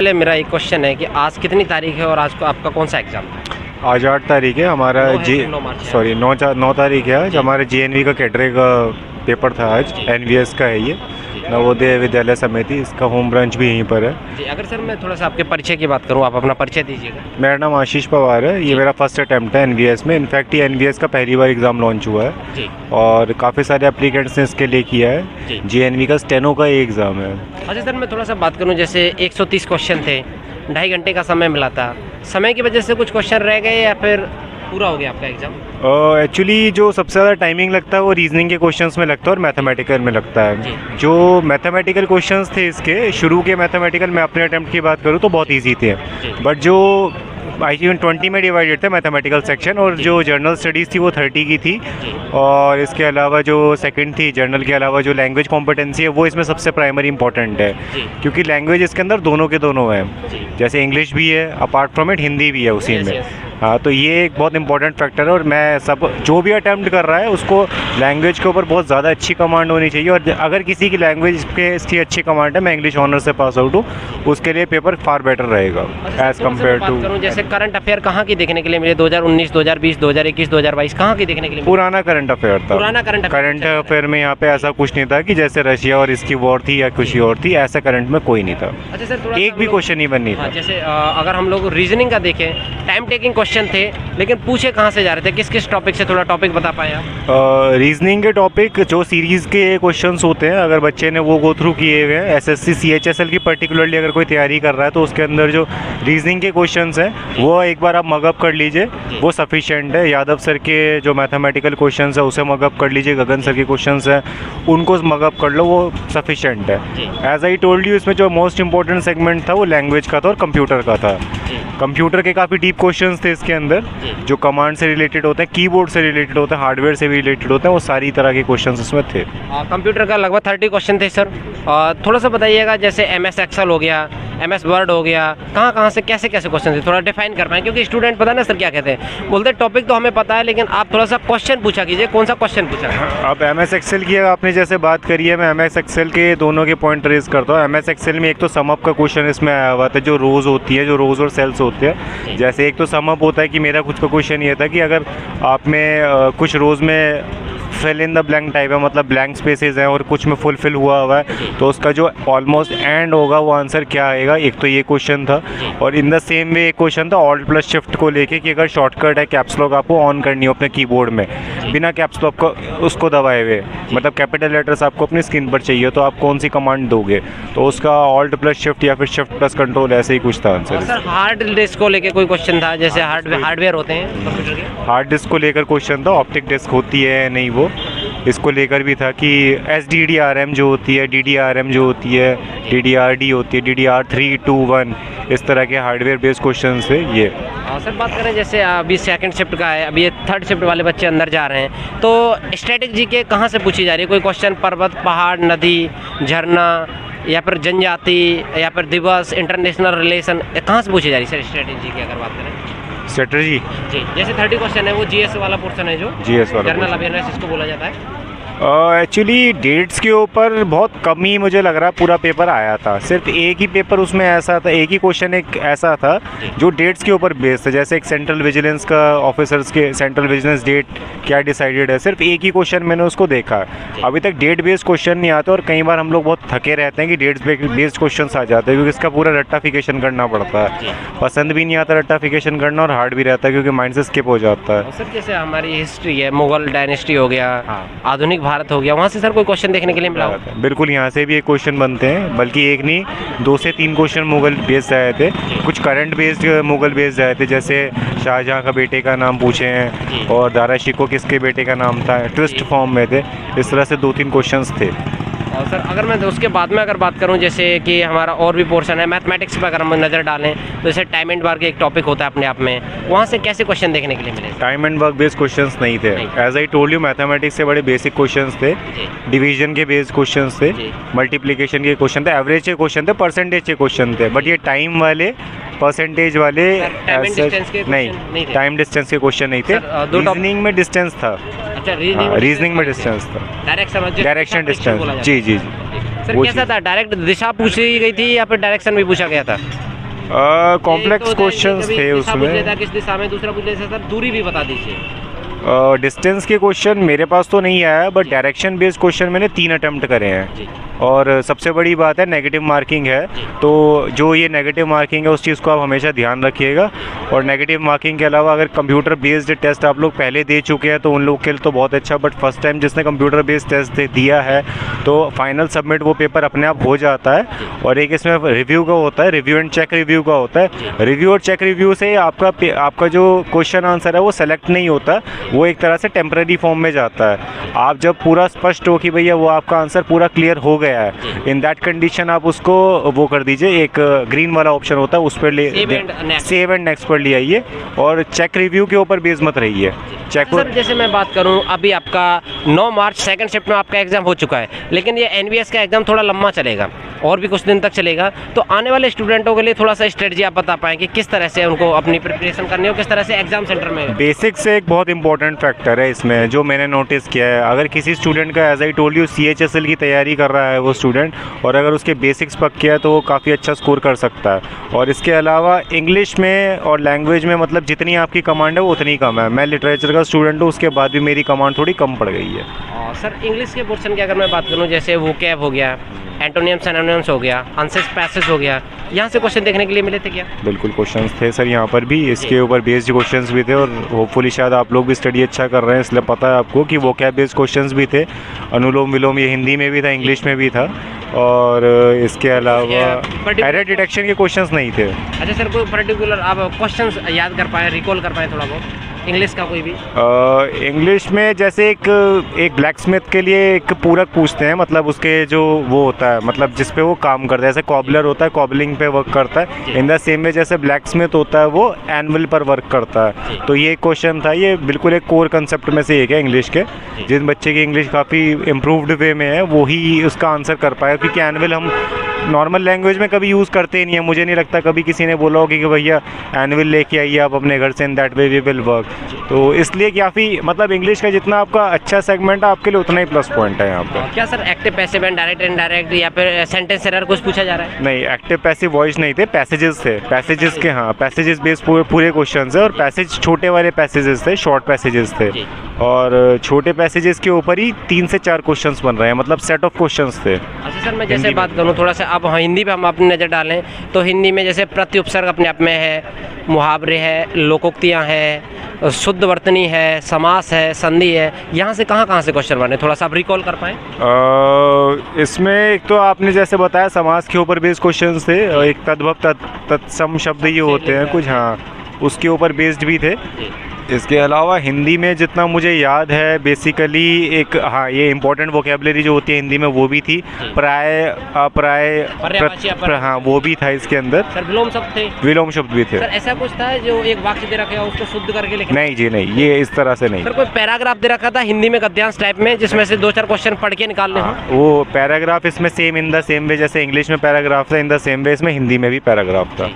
पहले मेरा एक क्वेश्चन है कि आज कितनी तारीख है और आज को आपका कौन सा एग्ज़ाम है? आज 8 तारीख है हमारा नौ है जी कि 9 मार्च है? सॉरी 9 तारीख है आज। हमारे JNV का कैडरे का पेपर था आज। जी। NVS का है ये, नवोदय विद्यालय समिति। इसका होम ब्रांच भी यहीं पर है। जी, अगर सर मैं थोड़ा सा आपके परिचय की बात करूँ, आप अपना परिचय दीजिएगा। मेरा नाम आशीष पवार है। ये मेरा फर्स्ट अटैम्प्ट है NVS में। इनफैक्ट ये NVS का पहली बार एग्ज़ाम लॉन्च हुआ है जी और काफ़ी सारे एप्लीकेंट्स ने इसके लिए किया जी। है। JNV का स्टेनो का ये एग्ज़ाम है। अच्छा सर, मैं थोड़ा सा बात करूँ, जैसे 130 क्वेश्चन थे, 2.5 घंटे का समय मिला था, समय की वजह से कुछ क्वेश्चन रह गए या फिर पूरा हो गया आपका एग्ज़ाम? एक्चुअली जो सबसे ज़्यादा टाइमिंग लगता है वो रीजनिंग के क्वेश्चंस में लगता है और मैथमेटिकल में लगता जी। है। जो मैथमेटिकल क्वेश्चंस थे इसके शुरू के मैथमेटिकल, मैं अपने अटैम्प्ट की बात करूँ तो बहुत इजी थे, जी। बट जो आई 20 में डिवाइडेड था मैथमेटिकल सेक्शन, और जो जर्नल स्टडीज़ थी वो 30 की थी। जी और इसके अलावा जो सेकंड थी जर्नल के अलावा जो लैंग्वेज कॉम्पिटेंसी है वो इसमें सबसे प्राइमरी इंपॉर्टेंट है, जी क्योंकि लैंग्वेज इसके अंदर दोनों के दोनों हैं। जी। जैसे इंग्लिश भी है, अपार्ट फ्रॉम इट हिंदी भी है उसी Yes, में। yes. हाँ, तो ये एक बहुत इंपॉर्टेंट फैक्टर है। और मैं सब जो भी अटैम्प्ट कर रहा है उसको लैंग्वेज के ऊपर बहुत ज़्यादा अच्छी कमांड होनी चाहिए। और अगर किसी की लैंग्वेज पे इसकी अच्छी कमांड है, मैं इंग्लिश ऑनर से पास आउट हूँ, उसके लिए पेपर फार बेटर रहेगा एज़ कम्पेयर टू। जैसे करंट अफेयर कहाँ की देखने के लिए मिले? 2019, 2020, 2021, 2022 कहाँ की देखने के लिए मिले? पुराना करंट अफेयर था। पुराना करंट अफेयर में यहाँ पे ऐसा कुछ नहीं था कि जैसे रशिया और इसकी वॉर थी या कुछ और थी, ऐसा करंट में कोई नहीं था। अच्छा सर, थोड़ा एक भी क्वेश्चन इवन नहीं था। जैसे अगर हम लोग रीजनिंग का देखें, टाइम टेकिंग क्वेश्चन थे, लेकिन पूछे कहाँ से जा रहे थे, किस किस टॉपिक से? थोड़ा टॉपिक बता पाए आप? रीजनिंग के टॉपिक जो सीरीज़ के क्वेश्चंस होते हैं, अगर बच्चे ने वो गो थ्रू किए हुए हैं, SSC CHSL की पर्टिकुलरली अगर कोई तैयारी कर रहा है तो उसके अंदर जो रीजनिंग के क्वेश्चंस हैं वो एक बार आप मगअप कर लीजिए, वो सफिशिएंट है। यादव सर के जो मैथमेटिकल क्वेश्चंस है उसे मगअप कर लीजिए, गगन सर के क्वेश्चंस हैं उनको मगअप कर लो, वो सफिशिएंट है। एज आई टोल्ड यू, इसमें जो मोस्ट इंपॉर्टेंट सेगमेंट था वो लैंग्वेज का था और कंप्यूटर का था। कंप्यूटर के काफ़ी डीप क्वेश्चंस थे इसके अंदर, जो कमांड से रिलेटेड होते हैं, कीबोर्ड से रिलेटेड होते हैं, हार्डवेयर से भी रिलेटेड होते हैं, वो सारी तरह के क्वेश्चंस इसमें थे। कंप्यूटर का लगभग 30 क्वेश्चन थे सर। थोड़ा सा बताइएगा, जैसे MS एक्सेल हो गया, MS वर्ड हो गया, कहाँ से कैसे कैसे क्वेश्चन थे, थोड़ा डिफाइन कर पाएँ? क्योंकि स्टूडेंट पता ना सर क्या कहते हैं, बोलते टॉपिक तो हमें पता है लेकिन आप थोड़ा सा क्वेश्चन पूछा कीजिए, कौन सा क्वेश्चन पूछा? अब MS एक्सेल की आपने जैसे बात करी है, मैं MS एक्सेल के दोनों के पॉइंट रेज करता हूँ। MS एक्सेल में एक तो समअप का क्वेश्चन इसमें आया हुआ था, जो रोज़ होती है, जो रोज़ और सेल्स होते हैं। जैसे एक तो समअप होता है कि मेरा खुद का क्वेश्चन ये था कि अगर आप में कुछ रोज़ में fill in the blank type है, मतलब ब्लैंक स्पेसेस हैं और कुछ में फुलफिल हुआ है, तो उसका जो ऑलमोस्ट एंड होगा वो आंसर क्या आएगा। एक तो ये क्वेश्चन था, और इन द सेम वे एक क्वेश्चन था ऑल्ट प्लस शिफ्ट को लेके कि अगर शॉर्टकट है कैप्स लॉक आपको ऑन करनी हो अपने कीबोर्ड में बिना कैप्स लॉक को उसको दबाए हुए, मतलब कैपिटल लेटर्स आपको अपनी स्क्रीन पर चाहिए, तो आप कौन सी कमांड दोगे? तो उसका ऑल्ट प्लस शिफ्ट या फिर शिफ्ट प्लस कंट्रोल, ऐसे ही कुछ था आंसर। सर हार्ड डिस्क को लेके कोई क्वेश्चन था, जैसे हार्डवेयर होते हैं कंप्यूटर के, हार्ड डिस्क को लेकर क्वेश्चन था, ऑप्टिक डिस्क होती है नहीं वो, इसको लेकर भी था कि SDDRM जो होती है, DDRM जो होती है, DDRD होती है, DDR3, 2, 1, इस तरह के हार्डवेयर बेस्ड क्वेश्चन से ये। सर बात करें जैसे अभी सेकंड शिफ्ट का है, अभी ये थर्ड शिफ्ट वाले बच्चे अंदर जा रहे हैं, तो स्ट्रेटेजी के कहाँ से पूछी जा रही है? कोई क्वेश्चन पर्वत, पहाड़, नदी, झरना, या फिर जनजाति, या फिर दिवस, इंटरनेशनल रिलेशन, कहाँ से पूछी जा रही है सर स्ट्रेटेजी की अगर बात करें? स्ट्रेटजी जी, जैसे 30 क्वेश्चन है वो GS वाला पोर्शन है, जो GS वाला जनरल अवेयरनेस इसको बोला जाता है। एक्चुअली डेट्स के ऊपर बहुत कम ही मुझे लग रहा पूरा पेपर आया था। सिर्फ एक ही पेपर उसमें ऐसा था, एक ही क्वेश्चन एक ऐसा था जो डेट्स के ऊपर बेस्ड था। जैसे एक सेंट्रल विजिलेंस का ऑफिसर्स के सेंट्रल विजिलेंस डेट क्या डिसाइडेड है, सिर्फ एक ही क्वेश्चन मैंने उसको देखा। अभी तक डेट बेस्ड क्वेश्चन नहीं आता, और कई बार हम लोग बहुत थके रहते हैं कि डेट्स बेस्ड क्वेश्चन आ जाते हैं, क्योंकि इसका पूरा रट्टाफिकेशन करना पड़ता है। पसंद भी नहीं आता रट्टाफिकेशन करना, और हार्ड भी रहता है क्योंकि माइंड से स्किप हो जाता है। सर जैसे हमारी हिस्ट्री है, मुगल डायनेस्टी हो गया, आधुनिक भारत हो गया, वहाँ से सर कोई क्वेश्चन देखने के लिए मिला? बिल्कुल, यहाँ से भी एक क्वेश्चन बनते हैं, बल्कि एक नहीं 2 से 3 क्वेश्चन मुगल बेस्ड आए थे, कुछ करंट बेस्ड मुगल बेस्ड आए थे। जैसे शाहजहाँ का बेटे का नाम पूछे हैं, और दारा शिकोह किसके बेटे का नाम था, ट्विस्ट फॉर्म में थे। इस तरह से 2-3 क्वेश्चंस थे। और सर अगर मैं उसके बाद में अगर बात करूं, जैसे कि हमारा और भी पोर्शन है मैथमेटिक्स पर, अगर हम नज़र डालें तो जैसे टाइम एंड वर्क एक टॉपिक होता है अपने आप में, वहाँ से कैसे क्वेश्चन देखने के लिए मिले? Time and work based questions नहीं थे। As I told you, mathematics से बड़े बेसिक क्वेश्चंस थे, डिवीजन के बेस्ड क्वेश्चंस थे, मल्टीप्लिकेशन के क्वेश्चन थे, एवरेज के क्वेश्चन थे, परसेंटेज के क्वेश्चन थे। बट ये टाइम वाले, परसेंटेज वाले नहीं, टाइम डिस्टेंस के क्वेश्चन नहीं थे। रीजनिंग में डिस्टेंस था। अच्छा, रीजनिंग में डिस्टेंस था, डायरेक्शन डिस्टेंस। जी जी जी। सर कैसा था? डायरेक्ट दिशा पूछी गई थी या फिर डायरेक्शन भी पूछा गया था? कॉम्प्लेक्स क्वेश्चंस थे उसमें। किस दिशा में, दूसरा पूछ लेता सर दूरी भी बता दीजिए। डिस्टेंस के क्वेश्चन मेरे पास तो नहीं आया, बट डायरेक्शन बेस्ड क्वेश्चन मैंने 3 अटेम्प्ट करे हैं। और सबसे बड़ी बात है नेगेटिव मार्किंग है, तो जो ये नेगेटिव मार्किंग है उस चीज़ को आप हमेशा ध्यान रखिएगा। और नेगेटिव मार्किंग के अलावा अगर कंप्यूटर बेस्ड टेस्ट आप लोग पहले दे चुके हैं तो उन लोग के लिए तो बहुत अच्छा, बट फर्स्ट टाइम जिसने कंप्यूटर बेस्ड टेस्ट दिया है तो फाइनल सबमिट वो पेपर अपने आप हो जाता है। और एक इसमें रिव्यू का होता है, रिव्यू एंड चेक रिव्यू का होता है। रिव्यू और चेक रिव्यू से आपका जो क्वेश्चन आंसर है वो सेलेक्ट नहीं होता, वो एक तरह से टेम्परेरी फॉर्म में जाता है। आप जब पूरा स्पष्ट हो कि भैया वो आपका आंसर पूरा क्लियर हो गया है, इन दैट कंडीशन आप उसको वो कर दीजिए, एक ग्रीन वाला ऑप्शन होता है उस पर सेव एंड नेक्स्ट पर ले आइए। और चेक रिव्यू के ऊपर बेस मत रहिए। चेक सर जैसे मैं बात करूं, अभी आपका 9 मार्च सेकंड शिफ्ट में आपका एग्जाम हो चुका है, लेकिन ये एनबीएस का एग्जाम थोड़ा लंबा चलेगा और भी कुछ दिन तक चलेगा, तो आने वाले स्टूडेंटों के लिए थोड़ा सा स्ट्रेटजी आप बता पाएँ कि किस तरह से उनको अपनी प्रिपरेशन करनी हो, किस तरह से एग्जाम सेंटर में। बेसिक्स एक बहुत इंपॉर्टेंट फैक्टर है इसमें, जो मैंने नोटिस किया है। अगर किसी स्टूडेंट का as I told you CHSL की तैयारी कर रहा है वो स्टूडेंट, और अगर उसके बेसिक्स पक्के हैं तो वो काफ़ी अच्छा स्कोर कर सकता है। और इसके अलावा इंग्लिश में और लैंग्वेज में मतलब जितनी आपकी कमांड है वो उतनी कम है। मैं लिटरेचर का स्टूडेंट हूँ, उसके बाद भी मेरी कमांड थोड़ी कम पड़ गई है। सर इंग्लिश के पोर्शन की अगर मैं बात करूँ, जैसे वोकैब हो गया, एंटोनियम्स एनोनिम्स हो गया, आंसर्स पैसेज हो गया, यहाँ से क्वेश्चन देखने के लिए मिले थे क्या? बिल्कुल क्वेश्चंस थे सर, यहाँ पर भी इसके ऊपर बेस्ड क्वेश्चंस भी थे। और होपफुली शायद आप लोग भी स्टडी अच्छा कर रहे हैं, इसलिए पता है आपको कि वोकैब बेस्ड क्वेश्चंस भी थे। अनुलोम विलोम ये हिंदी में भी था, इंग्लिश में भी था। और इसके अलावा एरर डिटेक्शन के क्वेश्चंस नहीं थे। अच्छा सर, कोई पर्टिकुलर आप क्वेश्चंस याद कर पाए, रिकॉल कर पाए थोड़ा बहुत इंग्लिश का कोई भी? इंग्लिश में जैसे एक ब्लैक स्मिथ के लिए एक पूरक पूछते हैं, मतलब उसके जो वो होता है, मतलब जिस पे वो काम करता है, जैसे कॉबलर होता है कॉबलिंग पे वर्क करता है, इन द सेम वे जैसे ब्लैक स्मिथ होता है वो एनवल पर वर्क करता है। तो ये क्वेश्चन था, ये बिल्कुल एक कोर कंसेप्ट में से एक है इंग्लिश के। जिस बच्चे की इंग्लिश काफ़ी इम्प्रूव्ड वे में है वही उसका आंसर कर पाएगा, क्योंकि एनवल हम नॉर्मल लैंग्वेज में कभी यूज़ करते ही नहीं है। मुझे नहीं लगता कभी किसी ने बोला होगा कि भैया एनवल लेके आइए आप अपने घर से, in that way we will work. तो इसलिए काफ़ी मतलब इंग्लिश का जितना आपका अच्छा सेगमेंट है आपके लिए उतना ही प्लस पॉइंट है यहाँ पर। क्या sir active passive and direct indirect या फिर सेंटेंस एरर कुछ पूछा जा रहा है? नहीं, एक्टिव पैसिव वॉइस नहीं थे, पैसेजेस थे। पैसेजेस के हाँ, पैसेजेस बेस्ड पूरे क्वेश्चन है। और पैसेज छोटे वाले पैसेजेस थे, शॉर्ट पैसेजेस थे। और छोटे पैसेजेस के ऊपर ही 3 से 4 क्वेश्चंस बन रहे हैं, मतलब सेट ऑफ क्वेश्चंस थे। अच्छा सर, मैं जैसे बात करूँ थोड़ा सा, अब हिंदी पे हम अपनी नज़र डालें तो हिंदी में जैसे प्रत्युपसर्ग अपने आप में है, मुहावरे है, लोकोक्तियाँ हैं, शुद्ध वर्तनी है, समास है, संधि है, यहाँ से कहाँ से क्वेश्चन बने, थोड़ा सा आप रिकॉल कर पाएँ? इसमें एक तो आपने जैसे बताया समास के ऊपर बेस्ड क्वेश्चंस थे, एक तद्भव तत्सम शब्द ये होते हैं कुछ, हाँ उसके ऊपर बेस्ड भी थे। इसके अलावा हिंदी में जितना मुझे याद है बेसिकली एक हाँ ये इंपॉर्टेंट वोकेबलरी जो होती है हिंदी में वो भी थी, प्राय अप्राय हाँ वो भी था इसके अंदर। सर विलोम शब्द थे? विलोम शब्द भी थे। सर ऐसा कुछ था जो एक वाक्य दे रखा है उसको शुद्ध करके लिखना? नहीं जी नहीं, ये इस तरह से नहीं। सर कोई पैराग्राफ दे रखा था हिंदी में गद्यांश टाइप में जिसमें से 2-4 क्वेश्चन पढ़ के निकालने हों? वो पैराग्राफ इसमें same in the same way जैसे इंग्लिश में पैराग्राफ था, इन द सेम वे इसमें हिंदी में भी पैराग्राफ था,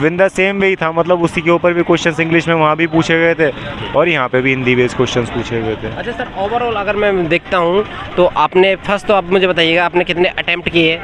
इन द सेम वे ही था। मतलब उसी के ऊपर भी क्वेश्चंस इंग्लिश में वहाँ भी पूछे गए थे और यहाँ पे भी हिंदी बेस्ड क्वेश्चंस पूछे गए थे। अच्छा सर, ओवरऑल अगर मैं देखता हूँ तो आपने फर्स्ट तो आप मुझे बताइएगा आपने कितने अटेम्प्ट किए?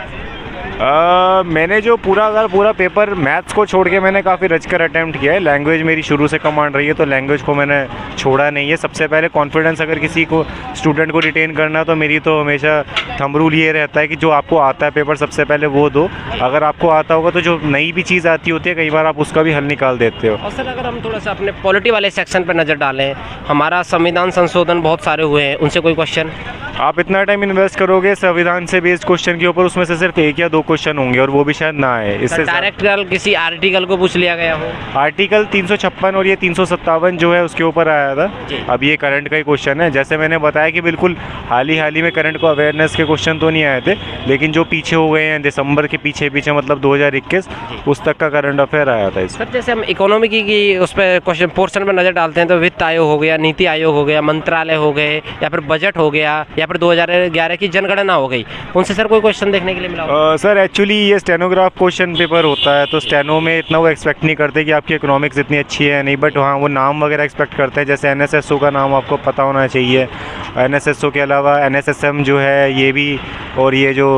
मैंने जो पूरा पेपर मैथ्स को छोड़ के मैंने काफ़ी रचकर अटेम्प्ट किया है। लैंग्वेज मेरी शुरू से कमांड रही है तो लैंग्वेज को मैंने छोड़ा नहीं है। सबसे पहले कॉन्फिडेंस अगर किसी को स्टूडेंट को रिटेन करना तो मेरी तो हमेशा थंब रूल ये रहता है कि जो आपको आता है पेपर सबसे पहले वो दो। अगर आपको आता होगा तो जो नई भी चीज़ आती होती है कई बार आप उसका भी हल निकाल देते हो। और सर अगर हम थोड़ा सा अपने पॉलिटी वाले सेक्शन पर नज़र डालें, हमारा संविधान संशोधन बहुत सारे हुए हैं, उनसे कोई क्वेश्चन? आप इतना टाइम इन्वेस्ट करोगे संविधान से बेस्ड क्वेश्चन के ऊपर, उसमें से सिर्फ 1 या 2 क्वेश्चन होंगे और वो भी शायद ना आए। इससे डायरेक्ट किसी आर्टिकल को पूछ लिया गया हो? आर्टिकल 356 और ये 357 जो है उसके ऊपर आया था। अब ये करंट का ही क्वेश्चन है। जैसे मैंने बताया कि बिल्कुल हाल ही में करंट को अवेयरनेस के क्वेश्चन तो नहीं आए थे, लेकिन जो पीछे हो गए हैं दिसंबर के पीछे मतलब 2021 उस तक का करंट अफेयर आया था इसमें। सर जैसे हम इकोनॉमी की उस पर क्वेश्चन पोर्शन पर नज़र डालते हैं तो वित्त आयोग हो गया, नीति आयोग हो गया, मंत्रालय हो गए, या फिर बजट हो गया, या फिर 2011 की जनगणना हो गई, उनसे सर कोई क्वेश्चन देखने के लिए मिला? सर सर एक्चुअली ये स्टेनोग्राफ क्वेश्चन पेपर होता है, तो स्टेनो में इतना वो एक्सपेक्ट नहीं करते कि आपकी इकोनॉमिक्स इतनी अच्छी है नहीं, बट हाँ वो नाम वगैरह एक्सपेक्ट करते हैं। जैसे एनएसएसओ का नाम आपको पता होना चाहिए। एनएसएसओ के अलावा एनएसएसएम जो है ये भी, और ये जो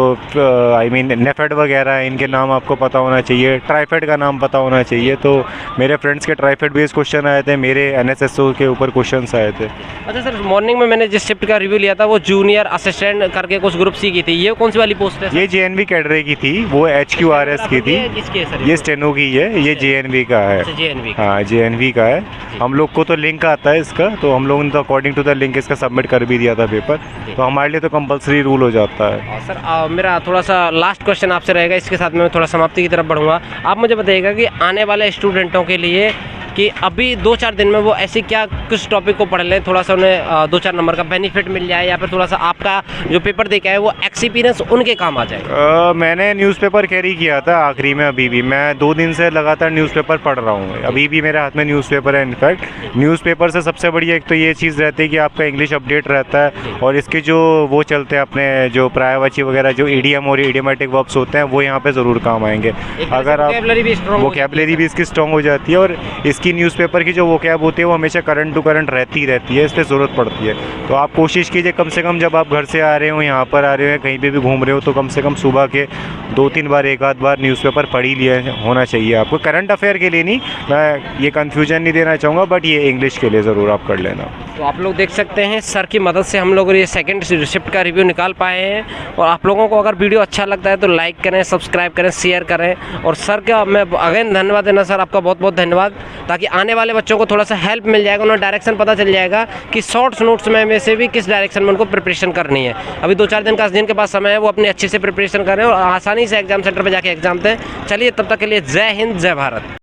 आई मीन नेफेड वगैरह है, इनके नाम आपको पता होना चाहिए। ट्राइफेड का नाम पता होना चाहिए। तो मेरे फ्रेंड्स के ट्राइफेड बेस्ड क्वेश्चन आए थे, मेरे एनएसएसओ के ऊपर क्वेश्चन आए थे। अच्छा सर, मॉर्निंग में मैंने जिस शिफ्ट का रिव्यू लिया था वो जूनियर असिस्टेंट करके कुछ ग्रुप सी की थी, ये कौन सी वाली पोस्ट है? ये जेएनवी कैडरे की थी, वो HQRS की थी। किसकी है सर? ये स्टेनो की है, ये जेएनवी का है। JNV हाँ जेएनवी का है। हम लोग को तो लिंक आता है इसका, तो हम लोगों ने तो अकॉर्डिंग टू द लिंक इसका सबमिट कर भी दिया था पेपर, तो हमारे लिए तो कंपलसरी रूल हो जाता है। सर मेरा थोड़ा सा लास्ट क्वेश्चन आपसे रहेगा, इसके साथ मैं थोड़ा समाप्ति की तरफ बढ़ूंगा। आप मुझे बताइएगा कि आने वाले स्टूडेंटों के लिए कि अभी 2-4 दिन में वो ऐसी क्या किस टॉपिक को पढ़ लें, थोड़ा सा उन्हें 2-4 नंबर का बेनिफिट मिल जाए, या फिर थोड़ा सा आपका जो पेपर देखा है वो एक्सपीरियंस उनके काम आ जाए? मैंने न्यूज़पेपर कैरी किया था आखिरी में। अभी भी मैं 2 दिन से लगातार न्यूज़पेपर पढ़ रहा हूँ। अभी भी मेरे हाथ में न्यूज़पेपर है। इनफैक्ट न्यूज़पेपर से सबसे बढ़िया एक तो ये चीज़ रहती है कि आपका इंग्लिश अपडेट रहता है, और इसके जो वो चलते हैं अपने जो प्रायवाची वगैरह, जो ईडीएम और इडियोमैटिक वर्ब्स होते हैं, वो यहाँ पे ज़रूर काम आएंगे। अगर आप वोकैबुलरी भी इसकी स्ट्रॉन्ग हो जाती है, और इसकी न्यूज़पेपर की जो वोकैब होती है वो हमेशा करंट टू करंट रहती है, इसलिए ज़रूरत पड़ती है। तो आप कोशिश कीजिए कम से कम जब आप घर से आ रहे हो, यहाँ पर आ रहे हो, कहीं पे भी घूम रहे हो, तो कम से कम सुबह के 2-3 बार, एक आध बार न्यूज़पेपर पढ़ ही लिया होना चाहिए आपको। करंट अफेयर के लिए नहीं, मैं ये कन्फ्यूजन नहीं देना चाहूँगा, बट ये इंग्लिश के लिए ज़रूर आप कर लेना। तो आप लोग देख सकते हैं सर की मदद से हम लोग ये सेकंड शिफ्ट का रिव्यू निकाल पाए हैं। और आप लोगों को अगर वीडियो अच्छा लगता है तो लाइक करें, सब्सक्राइब करें, शेयर करें। और सर का मैं अगेन धन्यवाद देना सर, आपका बहुत बहुत धन्यवाद, ताकि आने वाले बच्चों को थोड़ा सा हेल्प मिल जाएगा, उन्हें डायरेक्शन पता चल जाएगा कि शॉर्ट्स नोट्स में से भी किस डायरेक्शन में उनको प्रिपरेशन करनी है। अभी 2-4 दिन का जिनके पास समय है वो अपनी अच्छे से प्रिपरेशन करें और आसानी से एग्जाम सेंटर पर जाके एग्जाम दें। चलिए तब तक के लिए जय हिंद, जय भारत।